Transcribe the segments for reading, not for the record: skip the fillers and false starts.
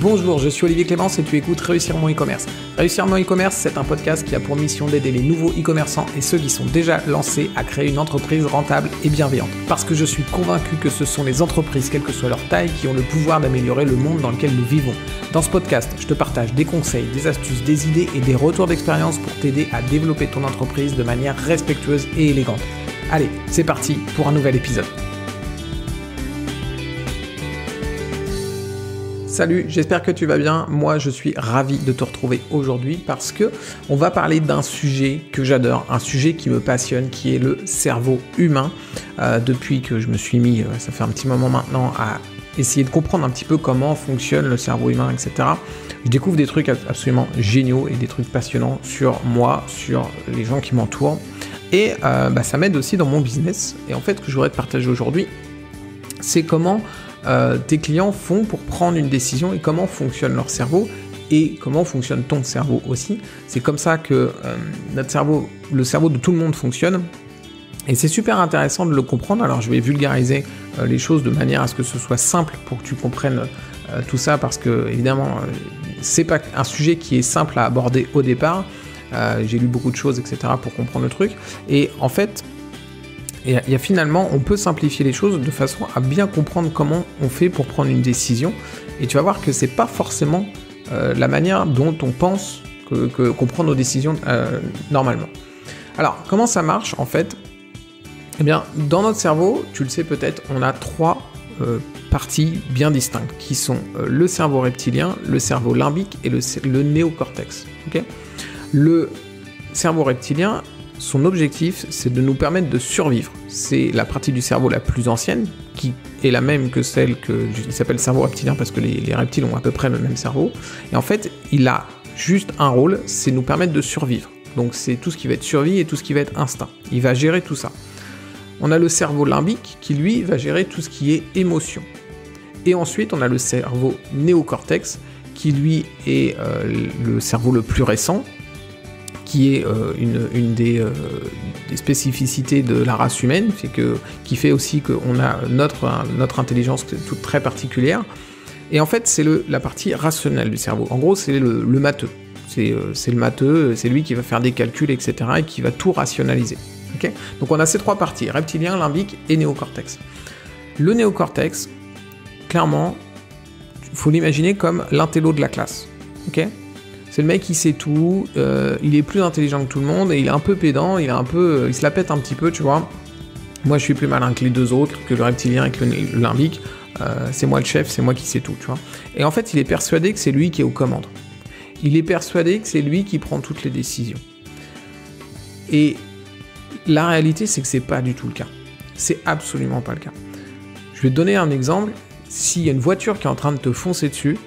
Bonjour, je suis Olivier Clémence et tu écoutes Réussir mon e-commerce. Réussir mon e-commerce, c'est un podcast qui a pour mission d'aider les nouveaux e-commerçants et ceux qui sont déjà lancés à créer une entreprise rentable et bienveillante. Parce que je suis convaincu que ce sont les entreprises, quelle que soit leur taille, qui ont le pouvoir d'améliorer le monde dans lequel nous vivons. Dans ce podcast, je te partage des conseils, des astuces, des idées et des retours d'expérience pour t'aider à développer ton entreprise de manière respectueuse et élégante. Allez, c'est parti pour un nouvel épisode. Salut, j'espère que tu vas bien. Moi, je suis ravi de te retrouver aujourd'hui parce que on va parler d'un sujet que j'adore, un sujet qui me passionne, qui est le cerveau humain. Depuis que je me suis mis, ça fait un petit moment maintenant, à essayer de comprendre un petit peu comment fonctionne le cerveau humain, etc. Je découvre des trucs absolument géniaux et des trucs passionnants sur moi, sur les gens qui m'entourent. Et ça m'aide aussi dans mon business. Et en fait, ce que je voudrais te partager aujourd'hui, c'est comment tes clients font pour prendre une décision et comment fonctionne leur cerveau et comment fonctionne ton cerveau aussi. C'est comme ça que notre cerveau, le cerveau de tout le monde fonctionne et c'est super intéressant de le comprendre. Alors je vais vulgariser les choses de manière à ce que ce soit simple pour que tu comprennes tout ça parce que évidemment c'est pas un sujet qui est simple à aborder au départ. J'ai lu beaucoup de choses, etc. pour comprendre le truc et en fait et finalement, on peut simplifier les choses de façon à bien comprendre comment on fait pour prendre une décision. Et tu vas voir que c'est pas forcément la manière dont on pense qu'on prend nos décisions normalement. Alors, comment ça marche en fait ? Eh bien, dans notre cerveau, tu le sais peut-être, on a trois parties bien distinctes qui sont le cerveau reptilien, le cerveau limbique et le néocortex. Okay ? Le cerveau reptilien, son objectif, c'est de nous permettre de survivre. C'est la partie du cerveau la plus ancienne, qui est la même que celle il s'appelle cerveau reptilien parce que les reptiles ont à peu près le même cerveau. Et en fait, il a juste un rôle, c'est nous permettre de survivre. Donc c'est tout ce qui va être survie et tout ce qui va être instinct. Il va gérer tout ça. On a le cerveau limbique qui, lui, va gérer tout ce qui est émotion. Et ensuite, on a le cerveau néocortex qui, lui, est le cerveau le plus récent, qui est une des spécificités de la race humaine, qui fait aussi qu'on a notre intelligence toute très particulière. Et en fait, c'est la partie rationnelle du cerveau. En gros, c'est le matheux. C'est le matheux, c'est lui qui va faire des calculs, etc. et qui va tout rationaliser. Okay ? Donc on a ces trois parties, reptilien, limbique et néocortex. Le néocortex, clairement, il faut l'imaginer comme l'intello de la classe. Ok ? C'est le mec qui sait tout, il est plus intelligent que tout le monde et il est un peu pédant, il se la pète un petit peu, tu vois. Moi, je suis plus malin que les deux autres, que le reptilien et que le limbique. C'est moi le chef, c'est moi qui sais tout, tu vois. Et en fait, il est persuadé que c'est lui qui est aux commandes. Il est persuadé que c'est lui qui prend toutes les décisions. Et la réalité, c'est que c'est pas du tout le cas. C'est absolument pas le cas. Je vais te donner un exemple. S'il y a une voiture qui est en train de te foncer dessus,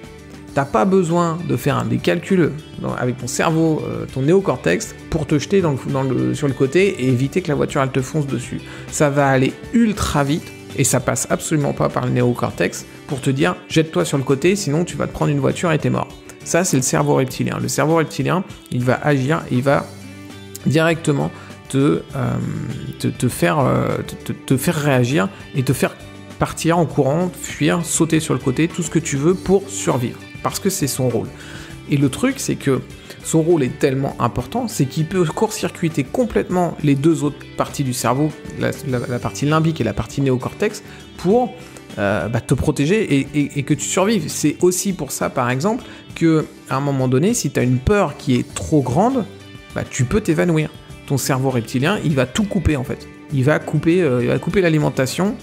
t'as pas besoin de faire des calculs avec ton cerveau, ton néocortex, pour te jeter sur le côté et éviter que la voiture elle te fonce dessus. Ça va aller ultra vite et ça passe absolument pas par le néocortex pour te dire jette-toi sur le côté sinon tu vas te prendre une voiture et t'es mort. Ça c'est le cerveau reptilien. Le cerveau reptilien, il va agir, il va directement te faire réagir et te faire partir en courant, fuir, sauter sur le côté, tout ce que tu veux pour survivre. Parce que c'est son rôle. Et le truc, c'est que son rôle est tellement important, c'est qu'il peut court-circuiter complètement les deux autres parties du cerveau, la partie limbique et la partie néocortex, pour te protéger et que tu survives. C'est aussi pour ça, par exemple, qu'à un moment donné, si tu as une peur qui est trop grande, tu peux t'évanouir. Ton cerveau reptilien, il va tout couper, en fait. Il va couper l'alimentation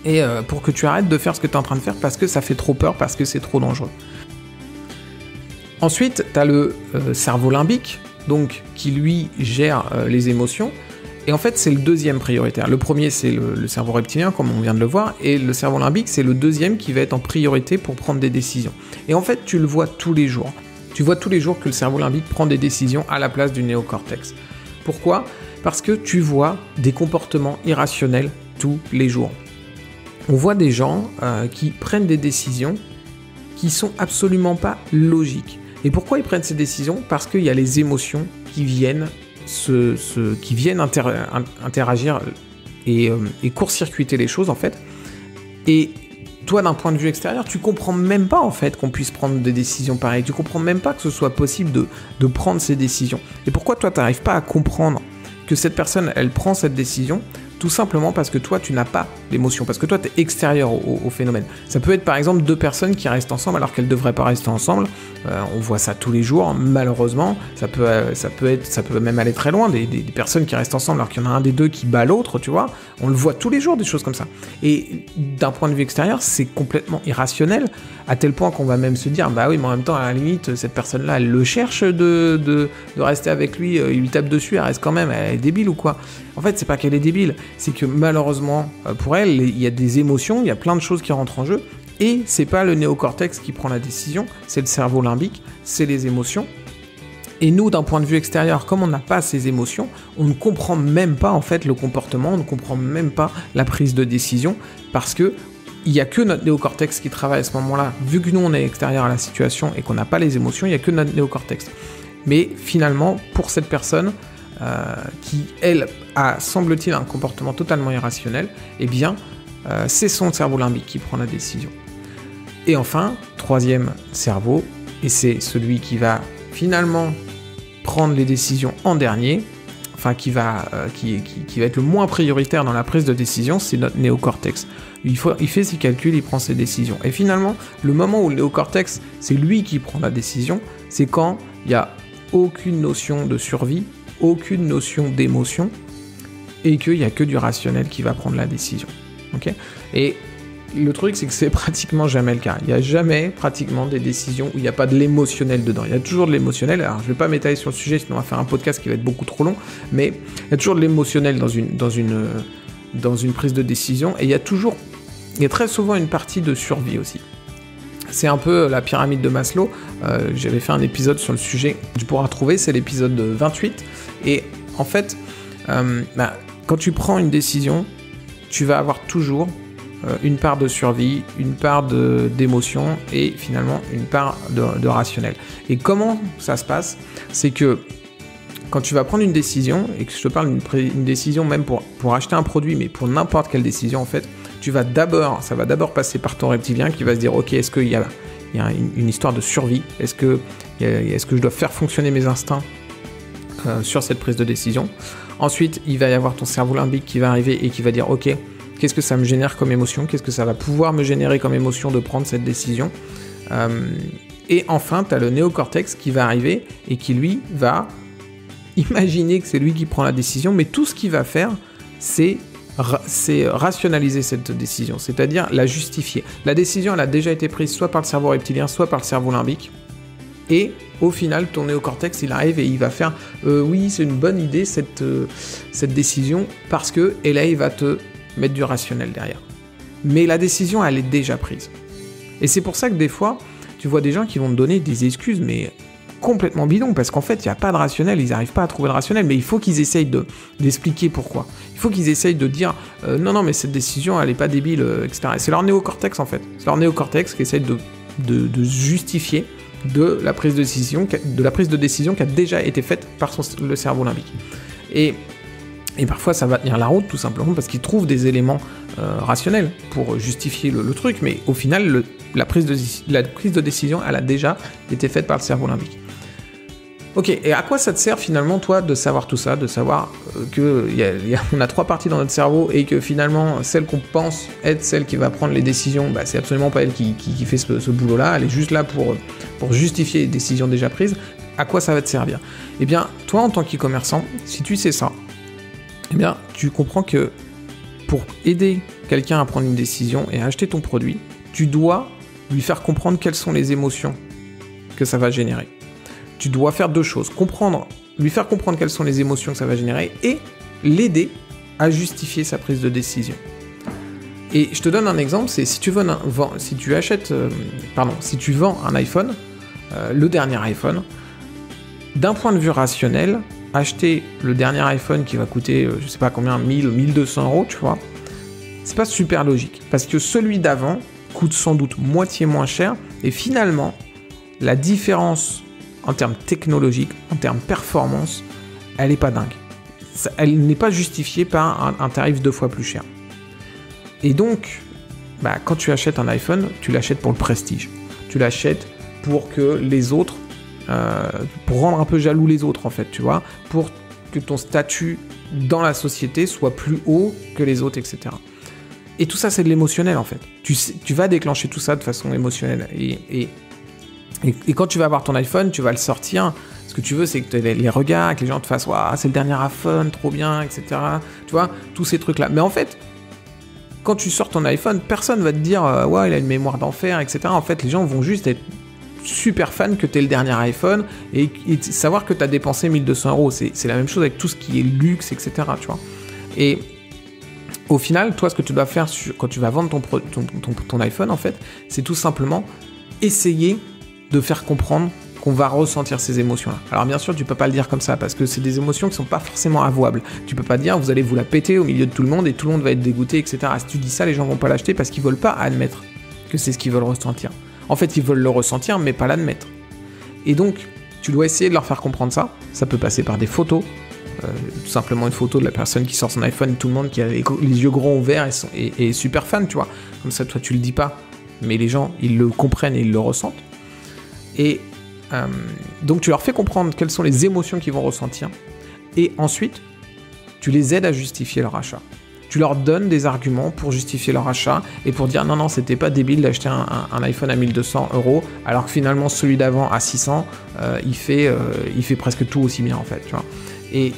et pour que tu arrêtes de faire ce que tu es en train de faire parce que ça fait trop peur, parce que c'est trop dangereux. Ensuite, tu as le cerveau limbique, donc, qui lui gère les émotions. Et en fait, c'est le deuxième prioritaire. Le premier, c'est le cerveau reptilien, comme on vient de le voir, et le cerveau limbique, c'est le deuxième qui va être en priorité pour prendre des décisions. Et en fait, tu le vois tous les jours. Tu vois tous les jours que le cerveau limbique prend des décisions à la place du néocortex. Pourquoi ? Parce que tu vois des comportements irrationnels tous les jours. On voit des gens qui prennent des décisions qui sont absolument pas logiques. Et pourquoi ils prennent ces décisions ? Parce qu'il y a les émotions qui viennent interagir et court-circuiter les choses en fait. Et toi, d'un point de vue extérieur, tu comprends même pas en fait qu'on puisse prendre des décisions pareilles. Tu comprends même pas que ce soit possible de prendre ces décisions. Et pourquoi toi, tu n'arrives pas à comprendre que cette personne, elle prend cette décision? Tout simplement parce que toi, tu n'as pas l'émotion, parce que toi, tu es extérieur au phénomène. Ça peut être par exemple deux personnes qui restent ensemble alors qu'elles ne devraient pas rester ensemble. On voit ça tous les jours, malheureusement. Ça peut même aller très loin, des personnes qui restent ensemble alors qu'il y en a un des deux qui bat l'autre, tu vois. On le voit tous les jours, des choses comme ça. Et d'un point de vue extérieur, c'est complètement irrationnel, à tel point qu'on va même se dire, bah oui, mais en même temps, à la limite, cette personne-là, elle le cherche de rester avec lui, il lui tape dessus, elle reste quand même, elle est débile ou quoi? En fait, c'est pas qu'elle est débile, c'est que malheureusement, pour elle, il y a des émotions, il y a plein de choses qui rentrent en jeu, et c'est pas le néocortex qui prend la décision, c'est le cerveau limbique, c'est les émotions. Et nous, d'un point de vue extérieur, comme on n'a pas ces émotions, on ne comprend même pas en fait le comportement, on ne comprend même pas la prise de décision, parce que il n'y a que notre néocortex qui travaille à ce moment-là. Vu que nous, on est extérieur à la situation et qu'on n'a pas les émotions, il n'y a que notre néocortex. Mais finalement, pour cette personne qui, elle, a, semble-t-il, un comportement totalement irrationnel, eh bien, c'est son cerveau limbique qui prend la décision. Et enfin, troisième cerveau, et c'est celui qui va finalement prendre les décisions en dernier, enfin qui va être le moins prioritaire dans la prise de décision, c'est notre néocortex. Il fait ses calculs, il prend ses décisions. Et finalement, le moment où le néocortex, c'est lui qui prend la décision, c'est quand il n'y a aucune notion de survie, aucune notion d'émotion, et qu'il n'y a que du rationnel qui va prendre la décision. Okay ? Et le truc, c'est que c'est pratiquement jamais le cas. Il n'y a jamais pratiquement des décisions où il n'y a pas de l'émotionnel dedans. Il y a toujours de l'émotionnel. Alors, je ne vais pas m'étaler sur le sujet, sinon on va faire un podcast qui va être beaucoup trop long, mais il y a toujours de l'émotionnel dans une prise de décision, et il y a très souvent une partie de survie aussi. C'est un peu la pyramide de Maslow. J'avais fait un épisode sur le sujet, tu pourras trouver, c'est l'épisode 28. Et en fait, quand tu prends une décision, tu vas avoir toujours une part de survie, une part d'émotion et finalement une part de rationnel. Et comment ça se passe? C'est que quand tu vas prendre une décision, et que je te parle d'une décision même pour acheter un produit, mais pour n'importe quelle décision en fait, ça va d'abord passer par ton reptilien qui va se dire, ok, est-ce qu'il y a une histoire de survie? Est-ce que je dois faire fonctionner mes instincts sur cette prise de décision? Ensuite, il va y avoir ton cerveau limbique qui va arriver et qui va dire, ok, qu'est-ce que ça me génère comme émotion? Qu'est-ce que ça va pouvoir me générer comme émotion de prendre cette décision? Et enfin, tu as le néocortex qui va arriver et qui, lui, va imaginer que c'est lui qui prend la décision, mais tout ce qu'il va faire, c'est rationaliser cette décision, c'est-à-dire la justifier. La décision, elle a déjà été prise soit par le cerveau reptilien, soit par le cerveau limbique. Et au final, ton néocortex, il arrive et il va faire oui, c'est une bonne idée cette décision, parce que, et là, il va te mettre du rationnel derrière. Mais la décision, elle est déjà prise. Et c'est pour ça que des fois, tu vois des gens qui vont te donner des excuses, mais complètement bidon, parce qu'en fait, il n'y a pas de rationnel, ils n'arrivent pas à trouver le rationnel, mais il faut qu'ils essayent d'expliquer pourquoi. Il faut qu'ils essayent de dire non, mais cette décision, elle n'est pas débile, etc. Et c'est leur néocortex, en fait. C'est leur néocortex qui essaye de justifier de la prise de décision qui a déjà été faite par le cerveau limbique. Et parfois, ça va tenir la route, tout simplement, parce qu'ils trouvent des éléments rationnels pour justifier le truc, mais au final, la prise de décision, elle a déjà été faite par le cerveau limbique. Ok, et à quoi ça te sert finalement, toi, de savoir tout ça, de savoir qu'on a 3 parties dans notre cerveau et que finalement, celle qu'on pense être celle qui va prendre les décisions, bah, c'est absolument pas elle qui fait ce boulot-là, elle est juste là pour justifier les décisions déjà prises. À quoi ça va te servir? Eh bien, toi, en tant qu'e-commerçant, si tu sais ça, eh bien, tu comprends que pour aider quelqu'un à prendre une décision et à acheter ton produit, tu dois lui faire comprendre quelles sont les émotions que ça va générer. Tu dois faire 2 choses, lui faire comprendre quelles sont les émotions que ça va générer et l'aider à justifier sa prise de décision. Et je te donne un exemple, c'est si tu vends un iPhone, le dernier iPhone, d'un point de vue rationnel, acheter le dernier iPhone qui va coûter, je sais pas combien, 1000, 1200 euros, tu vois, c'est pas super logique, parce que celui d'avant coûte sans doute moitié moins cher, et finalement, la différence en termes technologiques, en termes performance, elle n'est pas dingue. Elle n'est pas justifiée par un tarif 2 fois plus cher. Et donc, quand tu achètes un iPhone, tu l'achètes pour le prestige. Tu l'achètes pour que les autres, pour rendre un peu jaloux les autres en fait, tu vois, pour que ton statut dans la société soit plus haut que les autres, etc. Et tout ça, c'est de l'émotionnel en fait. Tu vas déclencher tout ça de façon émotionnelle. Et quand tu vas avoir ton iPhone, tu vas le sortir. Ce que tu veux, c'est que les regards, que les gens te fassent « Waouh, c'est le dernier iPhone, trop bien, etc. » Tu vois, tous ces trucs-là. Mais en fait, quand tu sors ton iPhone, personne va te dire « Ouais, il a une mémoire d'enfer, etc. » En fait, les gens vont juste être super fans que tu aies le dernier iPhone et savoir que tu as dépensé 1 200 €. C'est la même chose avec tout ce qui est luxe, etc. Tu vois. Et au final, toi, ce que tu dois faire quand tu vas vendre ton iPhone, en fait, c'est tout simplement essayer de faire comprendre qu'on va ressentir ces émotions-là. Alors bien sûr, tu peux pas le dire comme ça, parce que c'est des émotions qui sont pas forcément avouables. Tu peux pas dire, vous allez vous la péter au milieu de tout le monde et tout le monde va être dégoûté, etc. Si tu dis ça, les gens vont pas l'acheter parce qu'ils veulent pas admettre que c'est ce qu'ils veulent ressentir. En fait, ils veulent le ressentir, mais pas l'admettre. Et donc, tu dois essayer de leur faire comprendre ça. Ça peut passer par des photos, tout simplement une photo de la personne qui sort son iPhone, tout le monde qui a les yeux grands ouverts et super fan, tu vois. Comme ça, toi, tu le dis pas, mais les gens, ils le comprennent et ils le ressentent. Et donc tu leur fais comprendre quelles sont les émotions qu'ils vont ressentir et ensuite tu les aides à justifier leur achat. Tu leur donnes des arguments pour justifier leur achat et pour dire non, c'était pas débile d'acheter un iPhone à 1 200 € alors que finalement celui d'avant à 600 il fait presque tout aussi bien en fait, tu vois. Et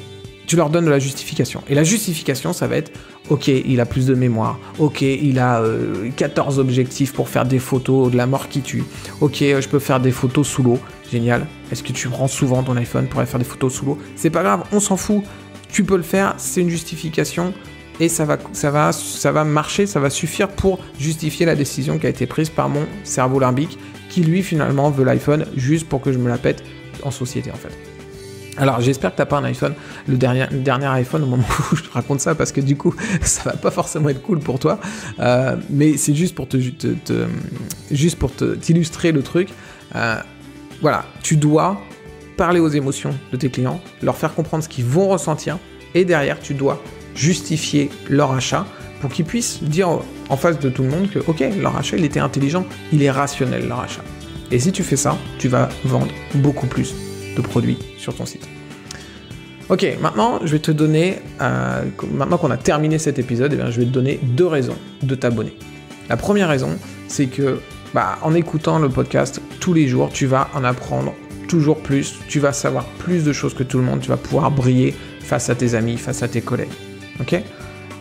tu leur donnes de la justification. Et la justification, ça va être ok, il a plus de mémoire. Ok, il a 14 objectifs pour faire des photos de la mort qui tue. Ok, je peux faire des photos sous l'eau. Génial. Est-ce que tu prends souvent ton iPhone pour aller faire des photos sous l'eau? C'est pas grave, on s'en fout. Tu peux le faire, c'est une justification et ça va marcher, ça va suffire pour justifier la décision qui a été prise par mon cerveau limbique qui lui finalement veut l'iPhone juste pour que je me la pète en société en fait. Alors j'espère que t'as pas un iPhone, le dernier iPhone au moment où je te raconte ça parce que du coup ça va pas forcément être cool pour toi, mais c'est juste pour t'illustrer le truc. Voilà, tu dois parler aux émotions de tes clients, leur faire comprendre ce qu'ils vont ressentir et derrière tu dois justifier leur achat pour qu'ils puissent dire en face de tout le monde que ok, leur achat il était intelligent, il est rationnel leur achat. Et si tu fais ça, tu vas vendre beaucoup plus de produits sur ton site. Ok, maintenant je vais te donner, maintenant qu'on a terminé cet épisode, je vais te donner 2 raisons de t'abonner. La première raison, c'est que en écoutant le podcast tous les jours, tu vas en apprendre toujours plus, tu vas savoir plus de choses que tout le monde, tu vas pouvoir briller face à tes amis, face à tes collègues. Ok ?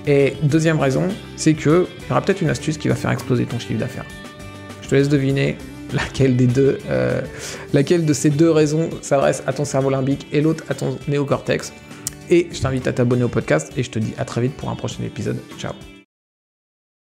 Et deuxième raison, c'est qu'il y aura peut-être une astuce qui va faire exploser ton chiffre d'affaires. Je te laisse deviner laquelle de ces 2 raisons s'adresse à ton cerveau limbique et l'autre à ton néocortex. Et je t'invite à t'abonner au podcast et je te dis à très vite pour un prochain épisode. Ciao.